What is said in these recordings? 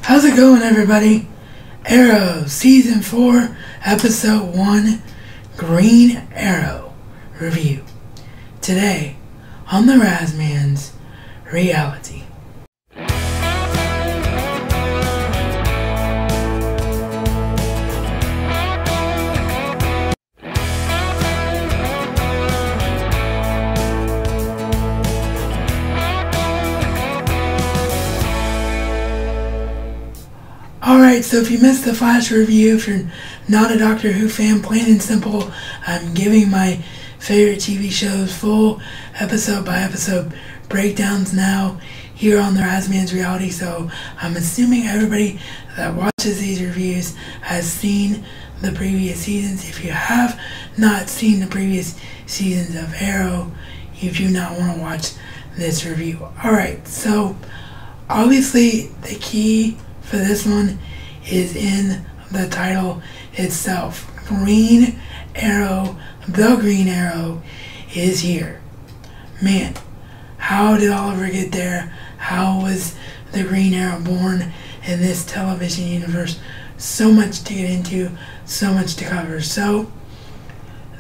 How's it going, everybody? Arrow, Season 4, Episode 1, Green Arrow Review. Today, on the Razman's Reality. Alright, so if you missed the Flash review, if you're not a Doctor Who fan, plain and simple, I'm giving my favorite TV shows full episode by episode breakdowns now here on the Razman's Reality. So I'm assuming everybody that watches these reviews has seen the previous seasons. If you have not seen the previous seasons of Arrow, you do not want to watch this review. Alright, so obviously the key for this one is in the title itself. Green Arrow, the Green Arrow is here. Man, how did Oliver get there? How was the Green Arrow born in this television universe? So much to get into, so much to cover. So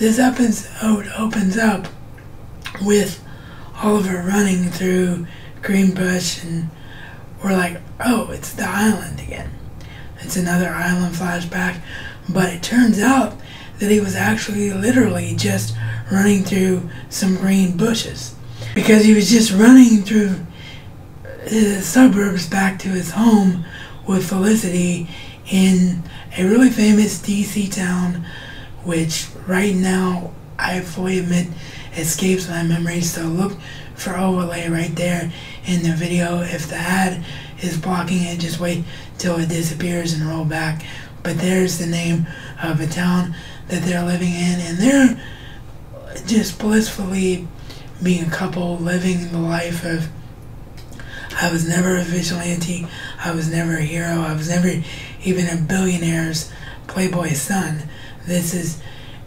this episode opens up with Oliver running through Greenbush, and we're like, oh, it's the island again. It's another island flashback. But it turns out that he was actually literally just running through some green bushes, because he was just running through the suburbs back to his home with Felicity in a really famous DC town, which right now I fully admit escapes my memory. So look for overlay right there in the video. If the ad is blocking it, just wait till it disappears and roll back. But there's the name of a town that they're living in, and they're just blissfully being a couple, living the life of, I was never a vigilante, I was never a hero, I was never even a billionaire's playboy son. This is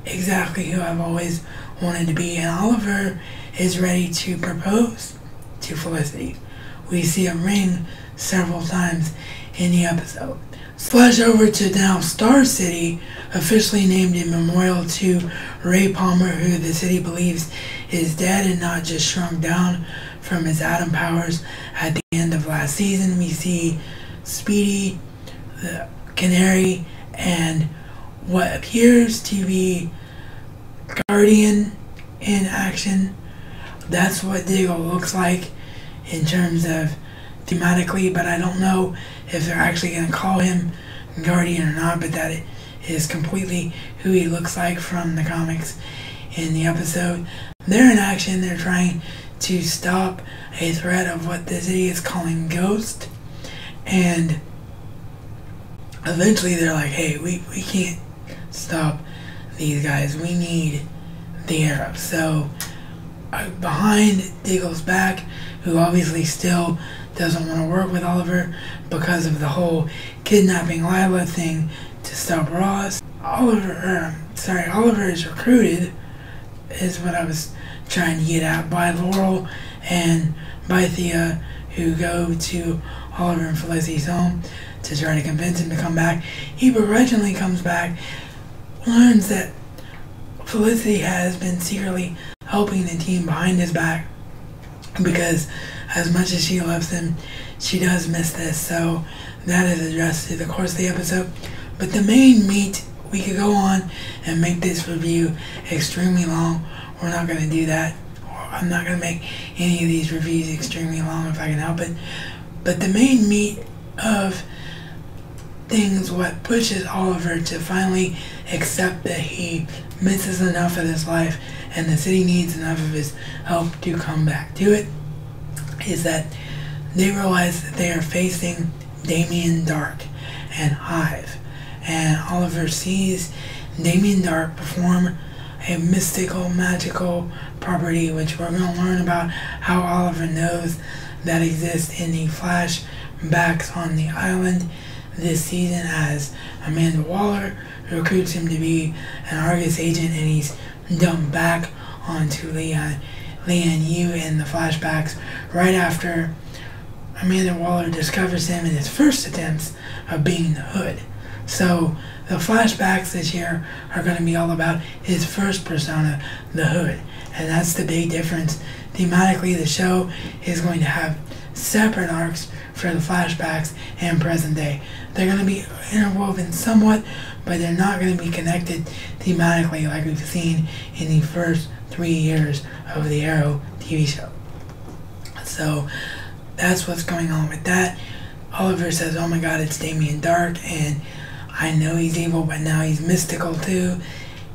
exactly who I've always wanted to be. And Oliver is ready to propose to Felicity. We see a ring several times in the episode. Splash over to now Star City, officially named in memorial to Ray Palmer, who the city believes is dead and not just shrunk down from his atom powers at the end of last season. We see Speedy, the Canary, and what appears to be Guardian in action. That's what Diggle looks like in terms of thematically, but I don't know if they're actually going to call him Guardian or not, but that is completely who he looks like from the comics in the episode. They're in action. They're trying to stop a threat of what the city is calling Ghost, and eventually they're like, hey, we can't stop these guys. We need the Arrow. So behind Diggle's back, who obviously still doesn't want to work with Oliver because of the whole kidnapping Lila thing to stop Ross. Oliver is recruited, is what I was trying to get at, by Laurel and by Thea, who go to Oliver and Felicity's home to try to convince him to come back. He begrudgingly comes back, learns that Felicity has been secretly helping the team behind his back, because as much as she loves him, she does miss this. So that is addressed through the course of the episode. But the main meat, we could go on and make this review extremely long. We're not going to do that. I'm not going to make any of these reviews extremely long if I can help it. But the main meat of things, what pushes Oliver to finally accept that he misses enough of this life and the city needs enough of his help to come back to it, is that they realize that they are facing Damien Dark and Hive. And Oliver sees Damien Dark perform a mystical, magical property, which we're going to learn about how Oliver knows that exists in the flashbacks on the island this season, as Amanda Waller recruits him to be an Argus agent, and he's dumped back onto Leon Yu in the flashbacks right after Amanda Waller discovers him in his first attempts of being the Hood. So the flashbacks this year are going to be all about his first persona, the Hood. And that's the big difference. Thematically, the show is going to have separate arcs for the flashbacks and present day. They're going to be interwoven somewhat, but they're not going to be connected thematically like we've seen in the first 3 years of the Arrow TV show. So that's what's going on with that. Oliver says, oh my god, it's Damien Dark, and I know he's evil, but now he's mystical too.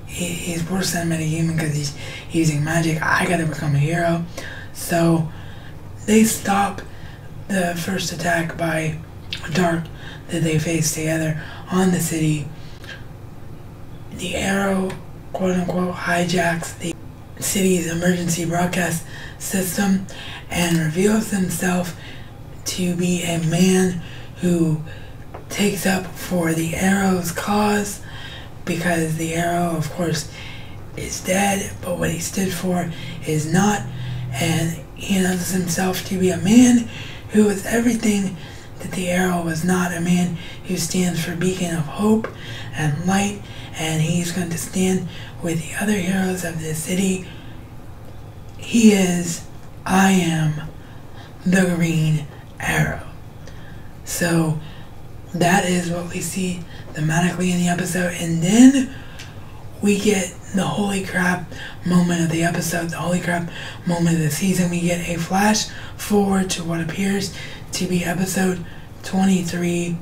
He's worse than a metahuman because he's using magic. I gotta become a hero. So they stop the first attack by Dark that they face together on the city. The Arrow, quote unquote, hijacks the city's emergency broadcast system and reveals himself to be a man who takes up for the Arrow's cause, because the Arrow, of course, is dead, but what he stood for is not, and he announces himself to be a man who is everything that the Arrow was not, a man who stands for beacon of hope and light, and he's going to stand with the other heroes of the city. He is, I am, the Green Arrow. So that is what we see thematically in the episode, and then we get the holy crap moment of the episode, the holy crap moment of the season. We get a flash forward to what appears to be episode 23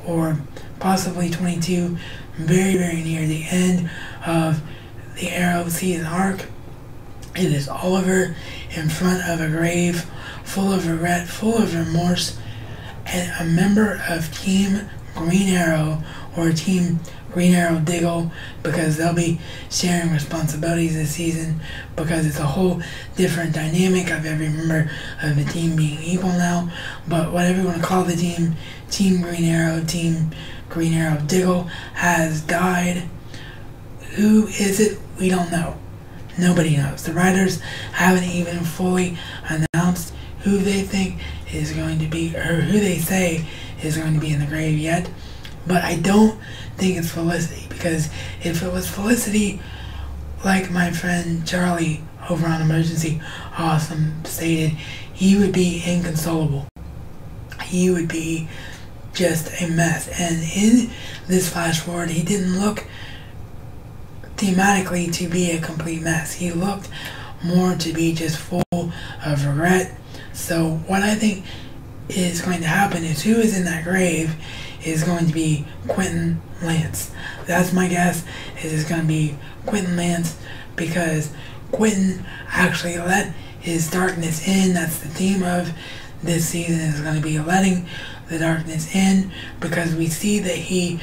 or possibly 22, very, very near the end of the Arrow season arc. It is Oliver in front of a grave, full of regret, full of remorse, and a member of Team Green Arrow, or Team Green Arrow Diggle, because they'll be sharing responsibilities this season, because it's a whole different dynamic of every member of the team being equal now. But whatever you want to call the team, Team Green Arrow, Team Green Arrow Diggle has died. Who is it? We don't know. Nobody knows. The writers haven't even fully announced who they think is going to be, or who they say is going to be in the grave yet. But I don't think it's Felicity, because if it was Felicity, like my friend Charlie over on Emergency Awesome stated, he would be inconsolable. He would be just a mess. And in this flash forward, he didn't look thematically to be a complete mess. He looked more to be just full of regret. So what I think is going to happen is who is in that grave is going to be Quentin Lance. That's my guess, is it's going to be Quentin Lance, because Quentin actually let his darkness in. That's the theme of this season, is going to be letting the darkness in, because we see that he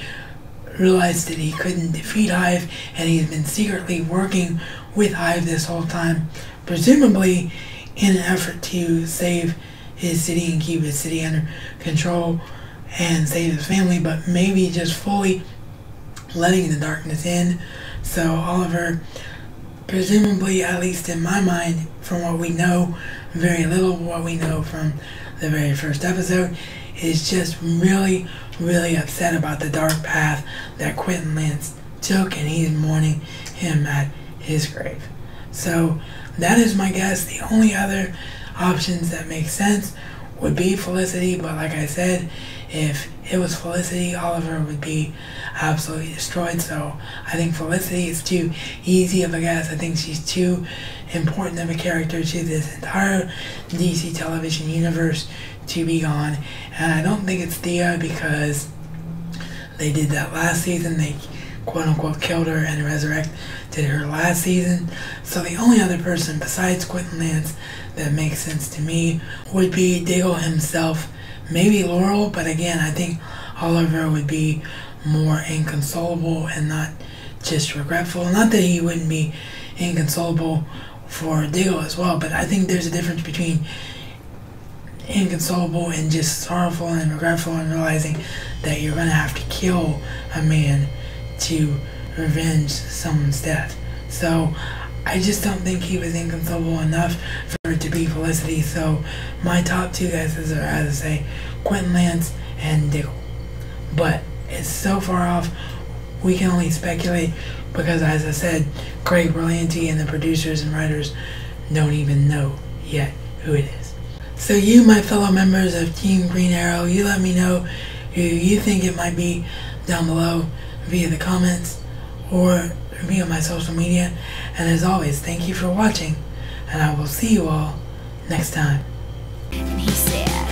realized that he couldn't defeat Hive, and he's been secretly working with Hive this whole time, presumably in an effort to save his city and keep his city under control and save his family, but maybe just fully letting the darkness in. So Oliver, presumably, at least in my mind, from what we know, very little of what we know from the very first episode, is just really, really upset about the dark path that Quentin Lance took, and he's mourning him at his grave. So that is my guess. The only other options that make sense would be Felicity, but like I said, if it was Felicity, Oliver would be absolutely destroyed. So I think Felicity is too easy of a guess. I think she's too important of a character to this entire DC television universe to be gone. And I don't think it's Thea, because they did that last season. They quote unquote killed her and resurrected her last season. So the only other person besides Quentin Lance that makes sense to me would be Diggle himself, maybe Laurel, but again, I think Oliver would be more inconsolable and not just regretful. Not that he wouldn't be inconsolable for Diggle as well, but I think there's a difference between inconsolable and just sorrowful and regretful and realizing that you're going to have to kill a man to revenge someone's death. So I just don't think he was inconsolable enough for it to be Felicity. So my top two guesses are, as I say, Quentin Lance and Diggle. But it's so far off, we can only speculate because, as I said, Craig Berlanti and the producers and writers don't even know yet who it is. So you, my fellow members of Team Green Arrow, you let me know who you think it might be down below via the comments or via my social media. And as always, thank you for watching, and I will see you all next time. And he said